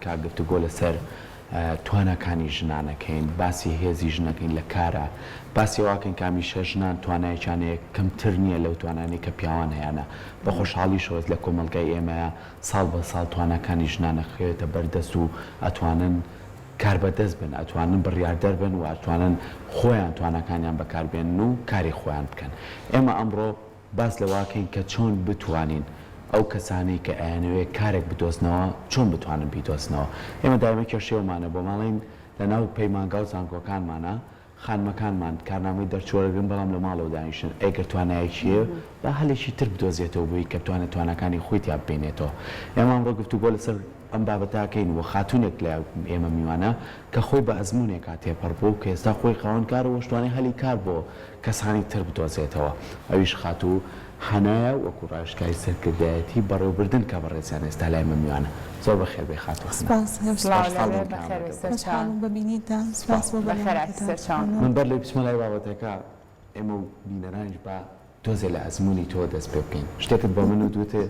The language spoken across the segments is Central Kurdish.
کە گفتوگۆ لەسەر توانەکانی ژنانەکەین باسی هێزی ژنەکەین لە کارە باسی واکەین کامیشە ژنان توانایەکیانەیە کەمتر نییە لەو توانانی کە پیاوان هەیەە بە خۆشحاڵی شۆز لە کۆمەلگای ئێمەیە ساڵ بە ساڵ توانەکانی ژنانە خێتە بەردەست و ئەتوانن کار بەدەست بن ئەتوانن بڕیاردەر بن و ئەتوانن خۆیان توانەکانیان بەکاربێن و کاری خۆیان بکەن ئێمە ئەمڕۆ باس لە واکەین کە چۆن بتوانین ئەو کەسانی کە ئەیانەوێت کارێک بدۆزنەوە چۆن بتوانن بیدۆزنەوە ئێمە دایمە کێشەیەمانە بۆ ماڵین لە ناو پەیمانگا و زانکۆکانمانە خانمەکانمان کارنامەی دەرچۆرەگرن بەڵام لە ماڵەوە دانیشن ئەگەر توانایەکیە با هەلێکی تر بدۆزێتەوە بووی کە بتوانێت توانەکانی خۆی یا ببینێتەوە ئێمە ئەمڕۆ گفتوگۆ لەسەر ئەم بابەتاکەین و خاتونێک لە ئێمە میوانە کە خۆی بە ئەزمونێکا تێپەڕ بوو کە ئێستا خۆی خاوەنکارەوە شتوانەی هەلی کار بۆ کەسانی تر بدۆزێتەوە ئەویش خاتوو هەنایە وەکو ڕاشکاری سەرکردایەتی بەڕێوەبردن کە بەڕێزیان ئێستا لای ئێمە میوانە زۆر بەخێر بێ خاتوو من بەر لێ بچمە لای بابەتەکە ئێمە و بینەرانیش بە دۆزێ لە ئەزمموی تۆ دەست پێ بکەین شتێکت بە من و دوتێ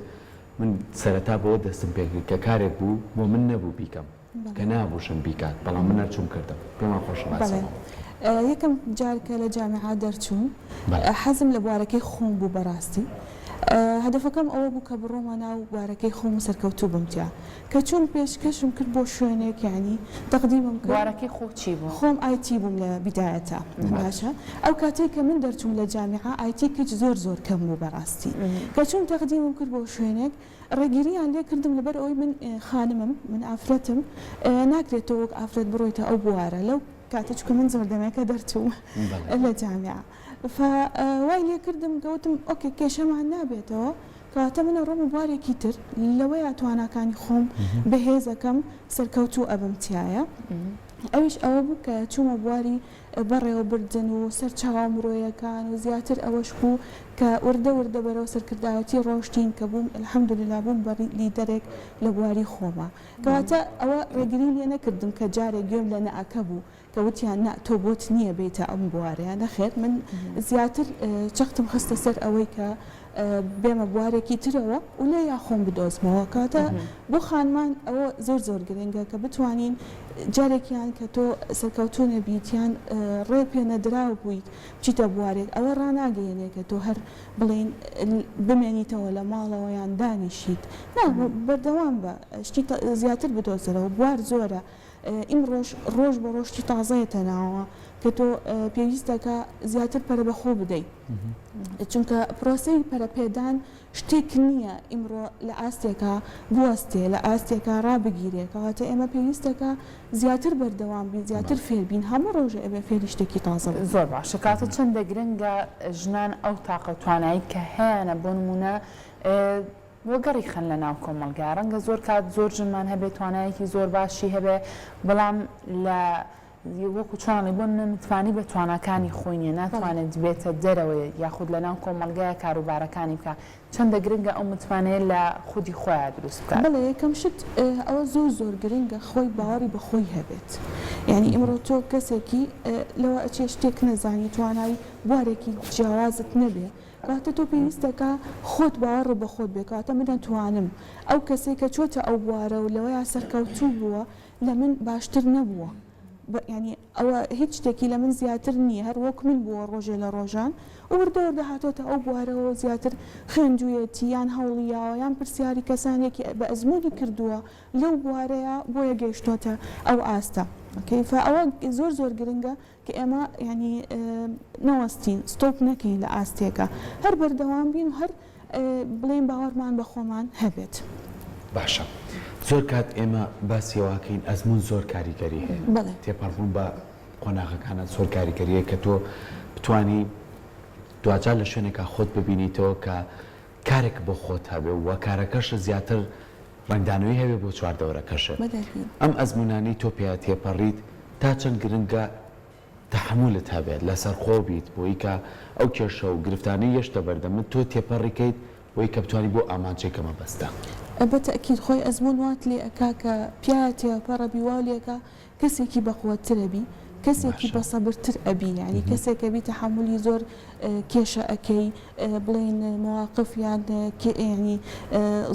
من سەرەتا بۆ دەستم پێکرد کە کارێک بوو بۆ من نەبوو بیکەم کە نابووشم بیکات بەڵام من نەرچوم کردم پێمان خۆشە یەکەم جارکە لە جامعا دەرچوون حەزم لە بوارەکەی خۆم بوو بەڕاستی هەدەفەکەم ئەوە بوو کە بڕۆمە ناو بوارەکەی خۆم و سەرکەوتوو بمتیا کە چۆن پێشکەشم کرد بۆ شوێنێک یعنی تەقدیمم کرد بوارەکەی خۆ چی بوو خۆم ئایتی بووم لە بیدایەتە باشە ئەو کاتێک کە من دەرچوم لە جامعا ئایتی کچ زۆر کەم بوو بەڕاستی کە چۆن تەقدیمم کرد بۆ شوێنێک ڕێگیریان لێ کردم لەبەر ئەوەی من خانمم من ئافرەتم ناکرێتەوە وەک ئافرەت بڕۆیتە ئەو بوارە لەو کاتە چکە من زۆردەمێکە دەرچوو لە جامعا وای لێ کردم کەوتم ئۆکێ کێشەمان نابێتەوە کەواتە منە ڕۆم بوارێکی تر لەوەیە تواناکانی خۆم بەهێزەکەم سەرکەوتوو ئەبمتیایە ئەویش ئەوە بوو کە چوومە بواری بەڕێوەبردن و سەرچاو مرۆیەکان و زیاتر ئەوەش بوو کە وردە بەرەوە سەرکردایەتی ڕۆشتین کە بووم الحەمدوللا بووم بە لیدەرێک لە بواری خۆمە کەواتە ئەوە ڕێگری لێ نەکردم کە جارێک گوێم لە نەئەکە بوو کە وتیان تۆ بۆت نییە بیتە ئەم بوارەیە نەخێت من زیاتر چەختم خستە سەر ئەوەی کە بێمە بوارێکی ترەوە و لێ یا خۆم بدۆزمەوە کاتە بۆ خانمان ئەوە زۆر گرنگە کە بتوانین جارێکیان کە تۆ سەرکەوتوو نەبییتیان ڕێ پێ نەدراوە بوویت بچیتە بوارێک ئەوە ڕناگەیەنێ کە تۆ هەر بڵین بمێنیتەوە لە ماڵەوە یان دانیشیت بەردەوام بە شتی زیاتر بدۆزرەوە بوار زۆرە ئیم ڕۆژ بە ڕۆژتی تازەیەتە ناوە کە تۆ پێویستەکە زیاتر پەرە بەخۆ بدەیت چونکە پرۆسەی پەرەپێدان شتێک نییە ئیمڕۆ لە ئاستێکە بوەستێ لە ئاستێکە ڕابگیرێکەواتە ئێمە پێویستەکە زیاتر بەردەوام بین زیاتر فێربین هەموو ڕۆژە ئەبێ فێری شتێکی تازە زۆر باشە کاتە چەندە گرنگە ژنان ئەو تاقە توانایی کە هەیەە بۆ نمونە وەگەڕی خەن لە ناو کۆمەلگا ڕەنگە زۆر کات زۆر ژنمان هەبێت توانایەکی زۆر باشی هەبێ بەڵام لە وەکو چۆنڵی بۆ نەمتوانی بە توانەکانی خۆی نیە ناتوانێت بێتە دەرەوەی یاخود لە ناو کۆمەلگایە کاروبارەکانی بکە چەندە گرنگە ئەو متوانەیە لە خودی خۆیان دروست بکات بەڵێ یەکەم شت ئەوە زۆر گرنگە خۆی باوەڕی بە خۆی هەبێت یعنی ئیمڕۆ تۆ کەسێکی لەوە ئەچێ شتێک نەزانی توانایی بوارێکی جیاوازت نەبێ کاتە تۆ پێویستەکە خۆت باوەڕ بە خۆت بێ کاتە من دەتوانم ئەو کەسێک کە چۆتە ئەو بوارە و لەوەیە سەرکەوتوو بووە لە من باشتر نەبووە ینی ئەوە هیچ شتێکی لە من زیاتر نییە هەر وەک من بووە ڕۆژێ لە ڕۆژان وردەوردە هاتۆتە ئەو بوارەوە زیاتر خوێندوویەتی یان هەوڵیاوە یان پرسیاری کەسانێکی بە ئەزمموی کردووە لەو بوارەیە بۆیە گەیشتۆتە ئەو ئاستە کەیفە ئەوە زۆر گرنگە کە ئێمە ینی نەوەستین ستۆپ نەکەین لە ئاستێکە هەر بەردەوام بین و هەر بڵێن باوەڕمان بە خۆمان هەبێت باشە زۆر کات ئێمە باسیەوەکەین ئەزمون زۆر کاریگەری هەیە تێپەڕبوون بە قۆناغەکانە زۆر کاریگەریە کە تۆ بتانی دوجار لە شوێنێکە خۆت ببینیتەوە کە کارێک بۆ خۆت هەبێ و کارەکەش زیاتر ڕنگدانەوەی هەبێ بۆ چواردەوەرەکەشە ئەم ئەزمونانی تۆ پێ تێپەڕیت تا چەند گرنگە تەحمولت هەبێت لەسەر خۆ بیت بۆی کە ئەو کێشە و گرفتانەی یەشتە بەردەمت تۆ تێپەڕیکەیت بۆی کە بتوانی بۆ ئامانچێکەمە بەستە بەتەکید خۆی ئەزمون وات لێ ئەکا کە پیاە تێپەڕە بیواولێکە کەسێکی بەخوەترەبی کەسێکی بەسەبرتر ئەبی ینی کەسێکە بی تەحملی زۆر کێشە ئەەکەی بڵین مواقفیان ینی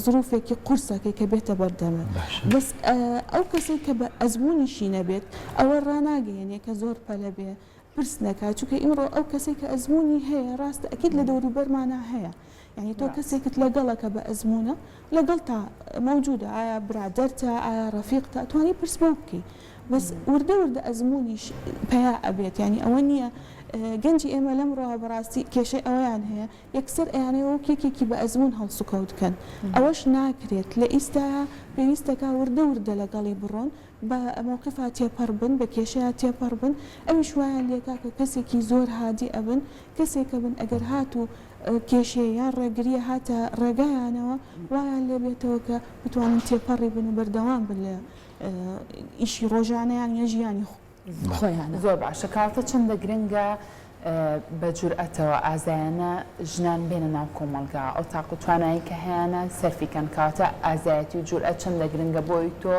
ظروفێکی قورسەکەی کە بێتە بەردەمە بەس ئەو کەسێک کە بە ئەزممویشی نەبێت ئەوە ڕناگەیەنێ کە زۆر پەلە بێ پرس نەکات چونکە ئیمڕۆ ئەو کەسێک کە ئەزمموی هەیە ڕاستە ئەکید لە دەوری بەرمانە هەیە یعنی تۆ کەسێکت لەگەڵەکە بە ئەزممونە لەگەڵ تا مەوجودە ئایا برادەرتە ئایا ڕەفیقتە توانی پرس بۆ بکەی بەس وردە وردە ئەزممونیش پیا ئەبێت ینی ئەوە نییە گەنجی ئێمە لەمڕۆوە بەڕاستی کێشەی ئەویان هەیە یەکسەر ئەیانەوە کێکێکی بە ئەزممون هەڵسوکەوتکەن ئەوەش ناکرێت لە ئیستاە پێویستەکە وردە وردە لەگەڵی بڕۆن بە مووقفا تێپەڕ بن بە کێشەیە تێپەڕ بن ئەویش وایان لێکا کە کەسێکی زۆر هادی ئەبن کەسێکە بن ئەگەر هاتوو کێشەیان ڕێگریە هاتە ڕێگایانەوە وایان لێ بێتەوە کە بتوانن تێپەڕی بن و بەردەوام بن لە ئیشی ڕۆژانەیان یا ژیانی خۆیان زۆر باشە کاتە چەندە گرنگە بە جورئەتەوە ئازایانە ژنان بێنە ناو کۆمەلگا ئەو تاق و توانایی کە هەیەە سەرفیکەن کاتە ئازایەتی و جورئەت چەندە گرنگە بۆی تۆ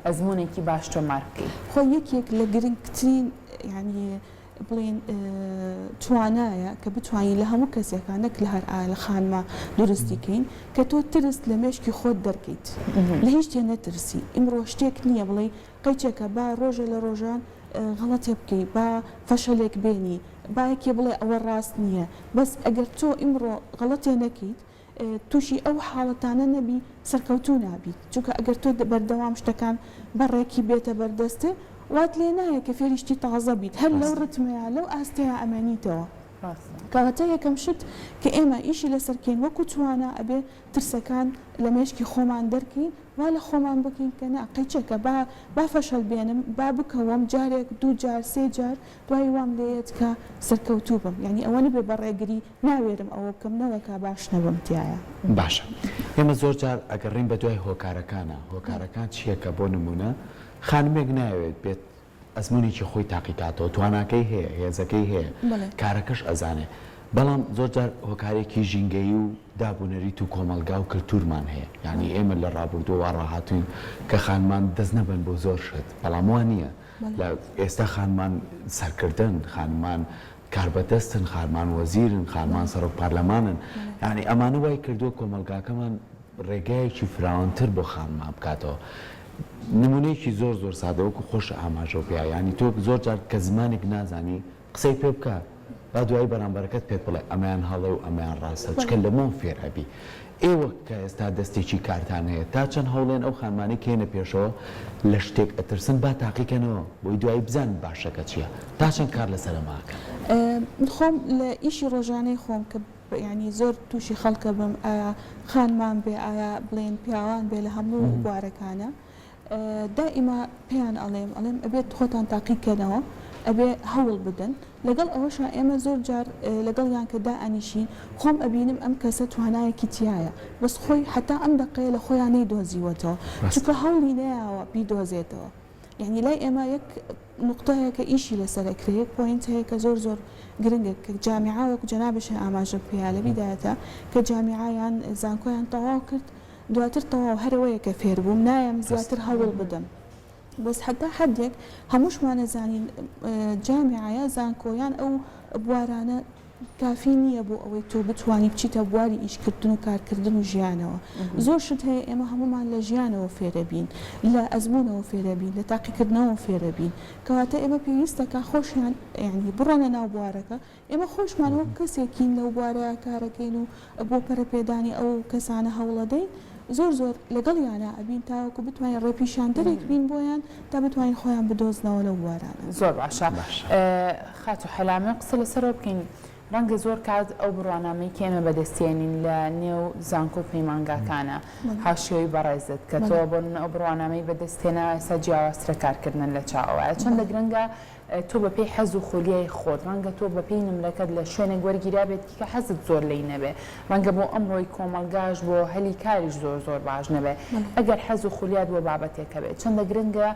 ئەزمموونێکی باش تۆ مارکەی خۆ یەکێک لە گرنگترین ینی بڵین توانایە کە بتوانین لە هەموو کەسێکان نەک لە هەر ئاە لە خانما درستیکەین کە تۆ ترست لە مێشکی خۆت دەرکەیت لە هیچ تێ نەترسی ئیمڕۆ شتێک نییە بڵێ قەیچێکە با ڕۆژە لە ڕۆژان غەڵەتێ بکەی با فەشەلێک بێنی باەکێ بڵێ ئەوە ڕاست نییە بەس ئەگەر تۆ ئیمڕۆ غەڵەتێ نەکەیت تووشی ئەو حاڵەتانە نەبی سەرکەوتوو نابیت چونکە ئەگەر تۆ بەردەوام شتەکان بەڕێکی بێتە بەردەستێ وات لێ نایە کە فێریشتی تازە بیت هەر لەو ڕتمەیە لەو ئاستەیە ئەمەنیتەوە کەواتە یەکەم شت کە ئێمە ئیشی لەسەرکەین وەکو توانە ئەبێ ترسەکان لە مێشکی خۆمان دەرکەین وا لە خۆمان بکەین کە ناقیچێکە با فەشەل بێنم با بکەوم جارێک دوو جار سێ جار دوای وام لێت کە سەرکەوتوو بم یعنی ئەوە نەبێ بەڕێگری ناوێرم ئەوە بکەمنەوەکە باش نەبم تایە باشە ئێمە زۆر جار ئەگەڕین بە دوای هۆکارەکانە هۆکارەکان چیەکە بۆ نمونە خانمێک ناوێت بێت ئەزمموونێکی خۆی تاقیکاتەوە تواناکەی هەیە هێزەکەی هەیە کارەکەش ئەزانێ بەڵام زۆر جار هۆکارێکی ژینگەی و دابوونەریت و کۆمەلگا و کللتورمان هەیە یعنی ئێمە لە ڕابردووە ڕاهاتوین کە خانمان دەست نەبن بۆ زۆر شت بەڵام وان نییە لە ئێستا خانمان سەرکردن خانمان کاربەدەستن خانمان وەزیرن خانمان سەرۆک پارلەمانن یعنی ئەمانە وای کردووە کۆمەلگاکەمان ڕێگایەکی فراوانتر بۆ خانمان بکاتەوە نمونەیەکی زۆر زۆر سادەوەکو خۆش ئاماژە پێ ینی تۆ زۆر جار کە زمانێک نازانی قسەی پێ بکە با دوای بەرامبەرەکەت پێ بڵێ ئەمەیان هەڵێ و ئەمەیان ڕاستە چکە لەمە فێرەبی ئێوە کە ئێستا دەستێکی کارتان هەیە تا چەند هەوڵێن ئەو خانمانی کێنە پێشەوە لە شتێک ئەترسن با تاقیکەنەوە بۆی دوای بزان باشەکە چییە تا چەند کار لەسەرماکە خۆم لە ئیشی ڕۆژانەی خۆم کە ینی زۆر تووشی خەڵکە بم ئایا خانمان بێ ئایا بڵێن پیاوان بێ لە هەموو بوارەکانە دائیما پێیان ئەڵێم ئەبێت خۆتان تاقیکەنەوە ئەبێ هەوڵ بدەن لەگەڵ ئەوەشە ئێمە زۆر جار لەگەڵیان کە دائەنیشین خۆم ئەبینم ئەم کەسە توانایەکی تایە بەس خۆی حتا ئەم دقەیە لە خۆیان نەیدۆزیوەتەوە چونکە هەوڵی نەیەوە بیدۆزێتەوە یعنی لای ئێمە یەک نقطەیە کە ئیشی لەسەرەکرێت پۆینت هەیە کە زۆر زۆر گرنگە کە جامیعا وەکو جەنابەشە ئاماژە پێیا لە بیدایەتە کە جامیعایان زانکۆیان تەواو کرد دواتر تەواو هەرەوەیە کە فێر بووم نایم زیاتر هەوڵ بدەم بەس حتا حدێک هەمووشمان نەزانین جامیعایە زانکۆیان ئەو بوارانە کافی نییە بۆ ئەوەی تۆ بتوانی بچیتە بواری ئیشکردن و کارکردن و ژیانەوە زۆر شت هەیە ئێمە هەمومان لە ژیانەوە فێرەبین لە ئەزمموونەوە فێرەبین لە تاقیکردنەوە فێرەبین کەواتە ئێمە پێویستەکە خۆشیان یعنی بڕۆنە ناو بوارەکە ئێمە خۆشمان وەک کەسێکین لەو بوارەیە کارەکەین و بۆ پەرەپێدانی ئەو کەسانە هەوڵەدەین زۆر زۆر لەگەڵیانە ئەبین تاوەکو بتوانین ڕێپیشاندەرێک بین بۆیان تا بتوانین خۆیان بدۆزنەوە لەو بوارانە زۆر باشە خات و حەلامە قسە لەسەرەوە بکەین ڕەنگە زۆر کات ئەو بڕوانامەی کە ئێمە بەدەستێنین لە نێو زانکۆ پەیمانگاکانە حاشیۆی بەڕێزت کە تۆ بۆن ئەو بڕوانامەی بەدەستێنە ئێستا جیاوازترە کارکردن لە چاوە چەندە گرنگە تۆ بەپێی حەز و خۆلیای خۆت ڕەنگە تۆ بەپێی نمرەکەت لە شوێنێک وەرگیرا بێت کە حەزت زۆر لی نەبێ ڕەنگە بۆ ئەمڕۆی کۆمەلگاش بۆ هەلی کاریش زۆر زۆر باش نەبێ ئەگەر حەز و خۆلیات بۆ بابەتێکە بێت چەندە گرنگە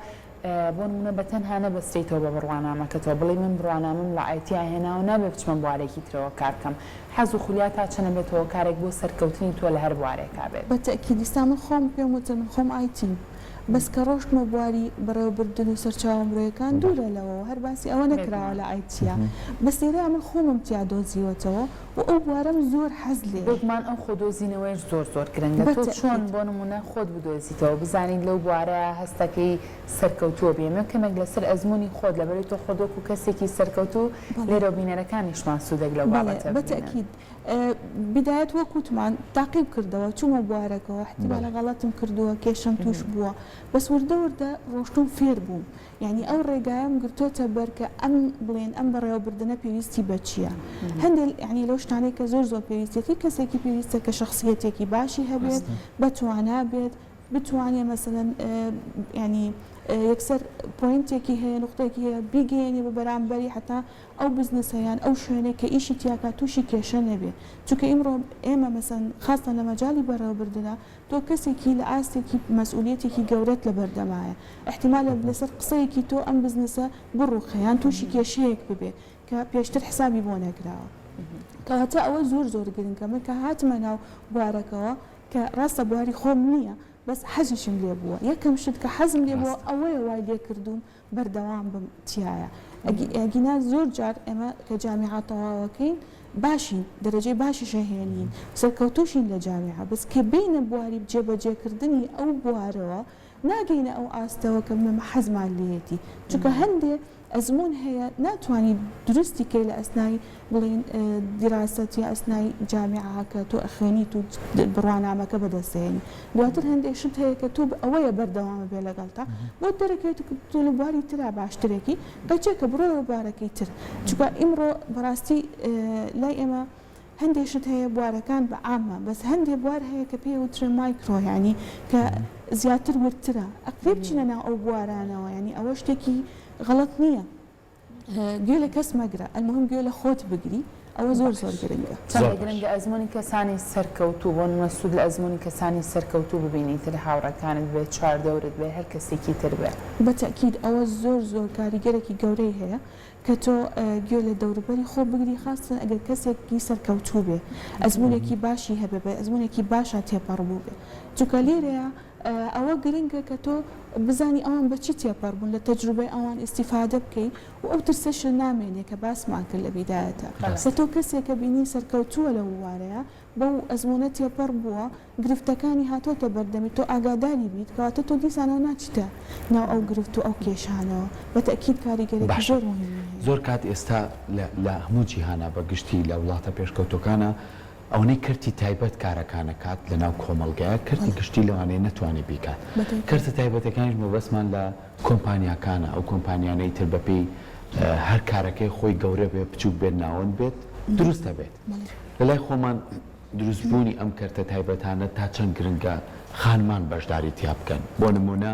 بۆ نمونە بە تەنها نەبەستریتەوە بە بڕوانامەکەتەوە بڵێ من بڕوانامم لە ئایتیا هێناوە نابێ بچمە بوارێکی ترەوە کارکەم حەز و خولیات تا چەنە بێتەوە کارێک بۆ سەرکەوتنی تۆ لە هەر بوارێکا بێت بە تەکیدیستا من خۆم پێم وتە من خۆم ئایتیم بەس کە ڕۆشتمە بواری بەڕێوەبردن و سەرچاوە مرۆیەکان دوورە لەوە هەر باسی ئەوە نەکراوە لە ئایتیا بەس لێرە من خۆمم تیا دۆزیوەتەوە و ئەو بوارەم زۆر حەز لێ بۆمان ئەو خۆدۆزینەوەیش زۆر گرنگە تۆ چۆن بۆ نمونە خۆت بدۆزیتەوە بزانین لەو بوارە هەستەکەی سەرکەوتووە بێمە کەمێک لەسەر ئەزمموی خۆت لەبەری تۆ خۆدۆک و کەسێکی سەرکەوتو لێرە بینەرەکانیشمان سوودێک لەو بابەتە بەتەکید بدایەت وەکوتمان تاقیب کردەوە چوومە بوارەکەەوە احتیمالە غەڵەتم کردووە کێشم توش بووە بەس وردە ڕۆشتم فێر بووم یعنی ئەو ڕێگایم گرتۆتە بەرکە ئەم بڵێن ئەم بەڕێوەبردنە پێویستی بە چییە هەندێک ینی لەو شتانەی کە زۆر پێویستێتی کەسێکی پێویستە کە شخصیەتێکی باشی هەبێت بەتوانە بێت بتوانێت مەسەڵەن ینی یەکسەر پوینتێکی هەیە نقطەیەکی هەیە بیگەێنێ بە بەرامبەری حتا ئەو بزنسەیان ئەو شوێنێک کە ئیشی تیاکە تووشی کێشە نەبێ چونکە ئیمڕۆ ئێمە مەسەن خاستە لە مەجای بەڕێوەبردنە تۆ کەسێکی لە ئاستێکی مەسئولیەتێکی گەورەت لە بەردەمایە احتیمالە لەسەر قسەیەکی تۆ ئەم بزنسە بڕوخەیان تووشی کێشەیەک ببێ کە پێشتر حسابی بۆ نەگراوە کەواتە ئەوە زۆر گرنگە من کە هاتمە ناو بوارەکەەوە کە ڕاستە بواری خۆم نییە بەس حەزشم لێ بووە یەکەم شت کە حەزم لێ بووە ئەوەیە وای لێ کردوم بەردەوام بم تایە ئەگینا زۆر جار ئێمە کە جامیعاتەواوەکەین باشین دەرەجەی باشی شەهێنین سەرکەوتوشین لە جامیعە بەس کە بینە بواری جێبەجێکردنی ئەو بوارەوە ناگەینە ئەو ئاستەوە کە مەمە حەزمان لێتی چونکە هەندێک ئەزمون هەیە ناتوانانی درستی کەی لە ئەسنای بڵین دیراست یا ئەسنای جامیعاکە تۆ ئەخوێنیت و بڕوانامەکە بەدەستێنی دواتر هەندێک شت هەیە کە تۆ ئەوەیە بەردەوامە بێ لەگەڵتا بۆ دەرەکەوێت تۆ لە بواری ترا باشترێکی قەچێکە بڕۆەوە بارەکەی تر چونکە ئیمڕۆ بەڕاستی لای ئێمە هەندێک شت هەیە بوارەکان بە عامە بەس هەندێک بوار هەیە کە پێی وترە مایکرۆ ینی کە زیاتر ورترە ئەقرێ بچینە ناو ئەو بوارانەوە ینی ئەوە شتێکی غەڵەت نییە گوێ لە کەس مەگرە ئەلمهم گوێ لە خۆت بگری ئەوە زۆر گرنگە گرنگە ئەزمموی کەسانی سەرکەوتوو بۆ مەسوود لە ئەزمموی کەسانی سەرکەوتوو ببینیت لە هاوڕەکانت بێت چواردەورت بێ هەر کەسێکی تر بێ بەتەکید ئەوە زۆر کاریگەرێکی گەورەی هەیە کە تۆ گوێ لە دەوروبەری خۆ بگری خاستن ئەگەر کەسێکی سەرکەوتوو بێ ئەزممونێکی باشی هەبێ بێ ئەزممونێکی باشە تێپەڕ بوو بێ چونکە لێرەیە ئەوە گرنگە کە تۆ بزانی ئەوان بەچی تێپەڕبوون لە تەجروبەی ئەوان ئیسیفادە بکەیت و ئەو ترسەش نامێنێ کە باسمان کرد لە بیدایەتە سە تۆ کەسێکە بینی سەرکەوتووە لە وارەیە بەو ئەزمونە تێپەڕ بووە گرفتەکانی هاتۆتە بەردەمی تۆ ئاگاداری بیت کەواتە تۆ دیسانە ناچتە ناو ئەو گرفت و ئەو کێشانەوە بەتەکید کاریگەرێکی زۆر مهمە زۆر کات ئێستا لە هەموو جیهانە بەگشتی لە وڵاتە پێشکەوتەکانە ئەوەی کردی تایبەت کارەکانە کات لە ناو کۆمەڵگەیە کردی گشتی لەوانەیە نەتوانێت بیکات کردە تایبەتەکانیش مەبەستمان لە کۆمپانیاکانە ئەو کۆمپانیانەی تر بەپێی هەر کارەکەی خۆی گەورە بێت بچوک بێت ناوەند بێت دروستە بێت لەلای خۆمان دروستبوونی ئەم کردە تایبەتانە تا چەند گرنگە خانمان بەشداری تیا بکەن بۆ نمونە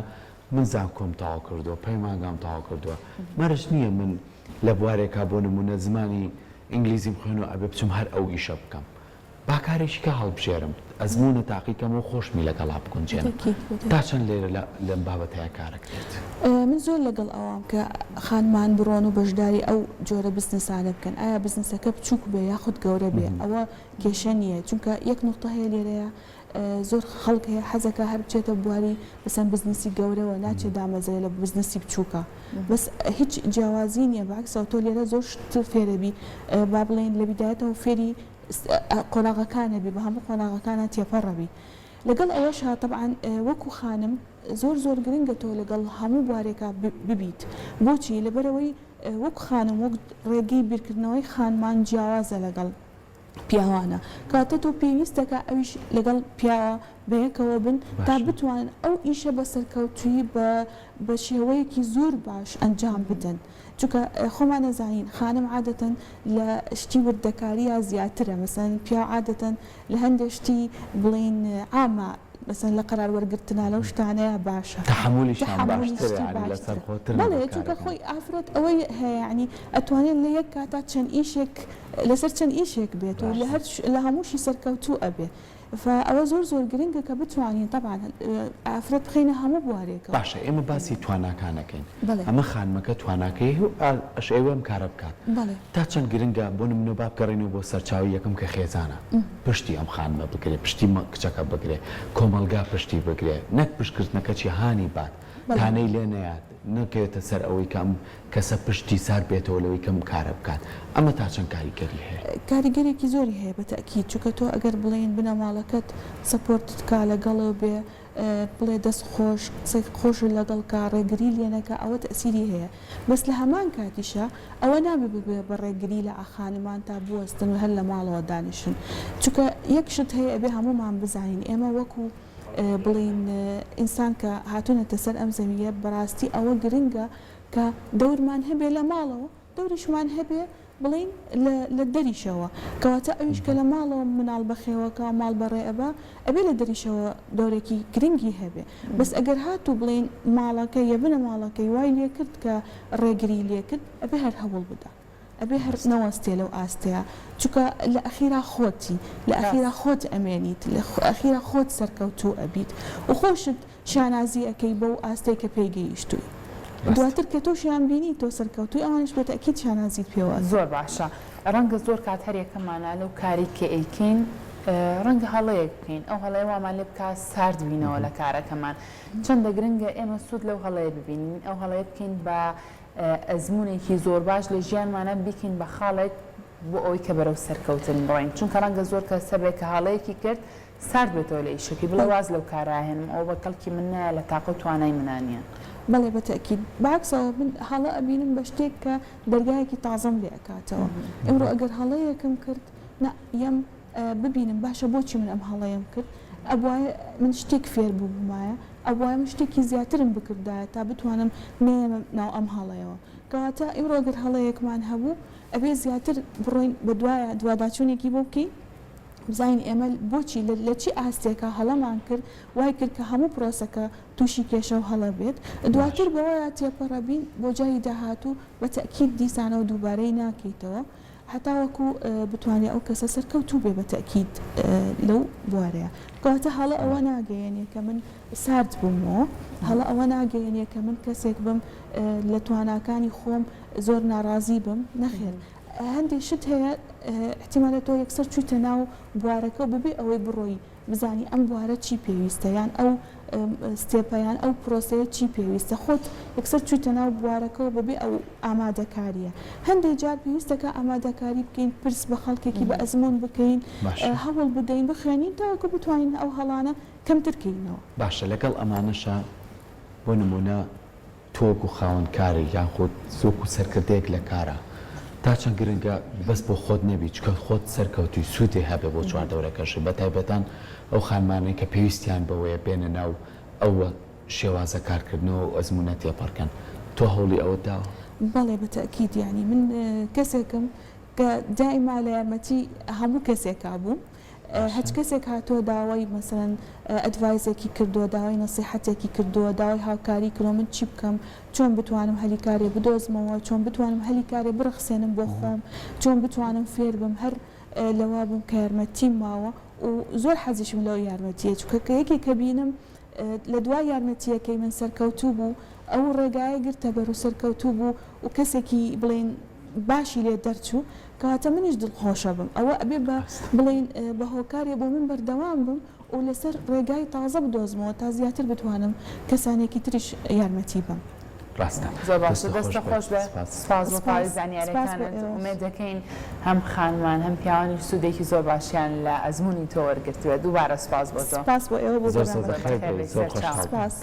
من زانکۆم تاوا کردووە پەیمانگام تاوا کردووە مەرج نییە من لە بوارێکا بۆ نمونە زمانی ئینگلیزیم خوێنەوە ئەبێ بچم هەر ئەو ئیشە بکەم باکارێکی کە هەڵبژێرم ئەزمونە تاقیکەم و خۆشمی لەگەڵا بکونجێن تا چەند لێرە لەم بابەتەیە کارەکرێت من زۆر لەگەڵ ئەوام کە خانمان بڕۆن و بەشداری ئەو جۆرە بزنسانە بکەن ئایا بزنسەکە بچووک بێ یاخود گەورە بێ ئەوە کێشە نییە چونکە یەک نقطە هەیە لێرەیە زۆر خەڵک هەیە حەزەکە هەر بچێتە بواری بەسەن بزنسی گەورەوە ناچێت دامەزرێ لە بزنسی بچووکە بەس هیچ جیاوازی نییە بەعکسەوە تۆ لێرە زۆر شتر فێرەبی با بڵێن لە بیدایەتەوە فێری قۆناغەکانە بێ بە هەموو قۆناغەکانە تێپەڕەبی لەگەڵ ئەوەشە طبعاً وەکو خانم زۆر گرنگە تۆ لەگەڵ هەموو بوارێکە ببیت بۆچی لەبەرەوەی وەکو خانم وەک ڕێگەی بیرکردنەوەی خانمان جیاوازە لەگەڵ پیاوانە کاتە تۆ پێویستەکە ئەویش لەگەڵ پیاوە بەیەکەوە بن تا بتوانن ئەو ئیشە بە سەرکەوتویی بە شێوەیەکی زۆر باش ئەنجام بدەن چونکە خۆمان نەزانین خانم عادەتەن لە شتی وردەکاریە زیاترە مەسەن پیا عادەتەن لە هەندێک شتی بڵین عامە مثلا لە قەرار وەرگرتنا لەو شتانەیە باشە تحملیشان باشترە لەسەر خۆتر بەڵێ چونکە خۆی ئافرەت ئەوەی هەیە ینی ئەتوانێت لە یەک کاتا چەند ئیشێک لەسەر چەند ئیشێک بێت و لە هەمووشی سەرکەوتوو ئەبێ فأو زۆر گرنگە کە بتوانین طبعا ئافرەت بخینە هەموو بوارێکەوە. باشە ئێمە باسی تواناکانەکەین بەڵێ. ئەمە خانمەکە تواناکەی ئەش ئێوەم کارە بکات بەڵێ. تا چەند گرنگە بۆ نمونە با بگەڕێنەوە بۆ سەرچاوی یەکەم کە خێزانە پشتی ئەم خانمە بگرێ پشتی کچەکە بگرێ کۆمەلگا پشتی بگرێ نەک پشتکردنەکەی هانی بات تانەی لێ نەیات نەکەوێتە سەر ئەوەی کەم کەسە پشتی سار بێتەوە لەوەی کەم کارە بکات ئەمە تا چەند کاریگەری هەیە کاریگەرێکی زۆری هەیە بە تەکید چونکە تۆ ئەگەر بڵێن بنە ماڵەکەت سەپۆرتت کا لەگەڵەوە بێ بڵێ دەست خۆش قسەی خۆش لەگەڵ کا ڕێگری لێنەکە ئەوە تەسیری هەیە بەس لە هەمان کاتیشە ئەوە نابێ ببێ بە ڕێگری لە ئاخانمان تا بوەستن و هەر لە ماڵەوە دانیشن چونکە یەک شت هەیە ئەبێ هەمومان بزانین ئێمە وەکو بڵین ئینسان کە هاتوونەتە سەر ئەم زەویە بەڕاستی ئەوە گرنگە کە دەورمان هەبێ لە ماڵەوە دەوریشمان هەبێ بڵین لە دەریشەوە کەواتە ئەویش کە لە ماڵەوە مناڵ بەخێوەکە ماڵ بەڕێ ئەبێ لە دەریشەوە دەورێکی گرنگی هەبێ بەس ئەگەر هاتوو بڵین ماڵەکە یەبنە ماڵەکەی وای لێ کرد کە ڕێگری لێ کرد ئەبێ هەر هەوڵ بدە ئەبێ هەر نەوەستێ لەو ئاستەیە چونکە لە ئەخیرا خۆتی لە ئەخیرا خۆت ئەمێنیت لە ئەخیرا خۆت سەرکەوتوو ئەبیت و خۆشت شانازی ئەەکەی بەو ئاستەی کە پێی گەیشتووی دواتر کە تۆ شیان بینی تۆ سەرکەوتوی ئەوانش بە تەکید شانازیت پێوە زۆر باشە ڕەنگە زۆر کات هەرێکەمانە لەو کاری کە ئەیکەین ڕەنگە هەڵەیەک بکەین ئەو هەڵەیە وامان لێ بکات سارد بینەوە لە کارەکەمان چەندە گرنگە ئێمە سوود لەو هەڵەیە ببینین ئەو هەڵەیە بکەین بە ئەزمونێکی زۆر باش لە ژیانمانە بیکەین بە خاڵێک بۆ ئەوەی کە بەرەو سەرکەوتن بڕین چونکە ڕەنگە زۆر کە سەبێت کە هەڵەیەکی کرد سارد بێتەوە لە ئیشەکەی بڵێ واز لەو کارهێنم ئەو بە کەڵکی من نایە لە تاقە و توانای منانیە بەڵێ بە تەکید باکسەوە من هەڵە ئەبینم بە شتێک کە دەرگایەکی تازەم لێ ئەکاتەوە ئەمڕۆ ئەگەر هەڵەیەکم کرد یەم ببینم باشە بۆچی من ئەم هەڵەیەم کرد ئەبوایە من شتێک فێر بوو بمایە ئەوایە من شتێکی زیاترم بکردایە تا بتوانم نێمە ناو ئەم هەڵەیەوە کەواتە ئیمڕۆ ئەگەر هەڵەیەکمان هەبوو ئەبێ زیاتر بڕۆین بە دوایە دوواداچوونێکی بۆ بکەین بزانین ئێمە بۆچی لە چی ئاستێکە هەڵەمان کرد وای کرد کە هەموو پرۆسەکە تووشی کێشە و هەڵە بێت دواتر بەوەیە تێپەڕەبین بۆ جایی داهاتوو بە تەکید دیسانە و دووبارەی ناکەیتەوە حتا وەکو بتوانێت ئەو کەسە سەرکەوتوو بێ بە تەکید لەو بوارەیە کەواتە هەڵە ئەوە ناگەیەنێ کە من سارد بوومەوە هەڵە ئەوە ناگەیەنێ کە من کەسێک بم لە تواناکانی خۆم زۆر ناڕازی بم نەخێر هەندێک شت هەیە احتیمالە تۆ یەکسەر چوویتە ناو بوارەکە ببێ ئەوەی بڕۆی بزانی ئەم بوارە چی پێویستە یان ئەو ستێپەیان ئەو پرۆسەیە چی پێویستە خۆت یەکسەر چوویتە ناو بوارەکەەوە ببێ ئەو ئامادەکاریە هەندێک جار پێویستەکە ئامادەکاری بکەین پرس بە خەڵکێکی بە ئەزمون بکەین هەوڵ بدەین بخوێنین تاوەکو بتوانین ئەو هەڵانە کەمترکەینەوە باشە لەگەڵ ئەمانەشە بۆ نمونە تۆک و خاوەن کاری یان خۆت زۆک و سەرکردەیەک لە کارە تا چەند گرنگە بەس بۆ خۆت نەبی چکە خۆت سەرکەوتوی سوودێ هەبێ بۆ چواردەورەکەشی بە تایبەتان ئەو خانمانەی کە پێویستیان بەوەیە بێنە ناو ئەوە شێوازە کارکردنەوە و ئەزمونە تێپەڕکەن تۆ هەوڵی ئەوە داوە بەڵێ بە تەکید یانی من کەسێکم کە دائما لە یارمەتی هەموو کەسێکا بوو هەچ کەسێک هاتۆ داوای مەسەرەن ئەدڤایزێکی کردووە داوای نەسیحەتێکی کردووە داوای هاوکاری کردووە من چی بکەم چۆن بتوانم هەلیکارێ بدۆزمەوە چۆن بتوانم هەلیکارێ بڕخسێنم بۆ خۆم چۆن بتوانم فێر بم هەر لەوا بووم کە یارمەتیم ماوە و زۆر حەزیشم لەو یارمەتیە چونکە یەکێک کە بینم لە دوای یارمەتیەکەی من سەرکەوتوو بوو ئەو ڕێگایە گرتە بەر و سەرکەوتوو بوو و کەسێکی بڵێن باشی لێ دەرچوو کەواتە منیش دڵخۆشە بم ئەوە ئەبێ بە بڵین بە هۆکارێ بۆ من بەردەوام بم و لەسەر ڕێگای تازە بدۆزمەوە تا زیاتر بتوانم کەسانێکی تریش یارمەتی بم ڕاستە زۆر باشە دەستە خۆش بێ سپاس بۆ پاڵی زانیاریەکانت ئومێد دەکەین هەم خانمان هەم پیاوانی سوودێکی زۆر باشیان لە ئەزمموی تۆ وەرگرتووە دووبارە سپاس بۆ تۆ سپاس بۆ ئێوە بۆ زۆر خۆش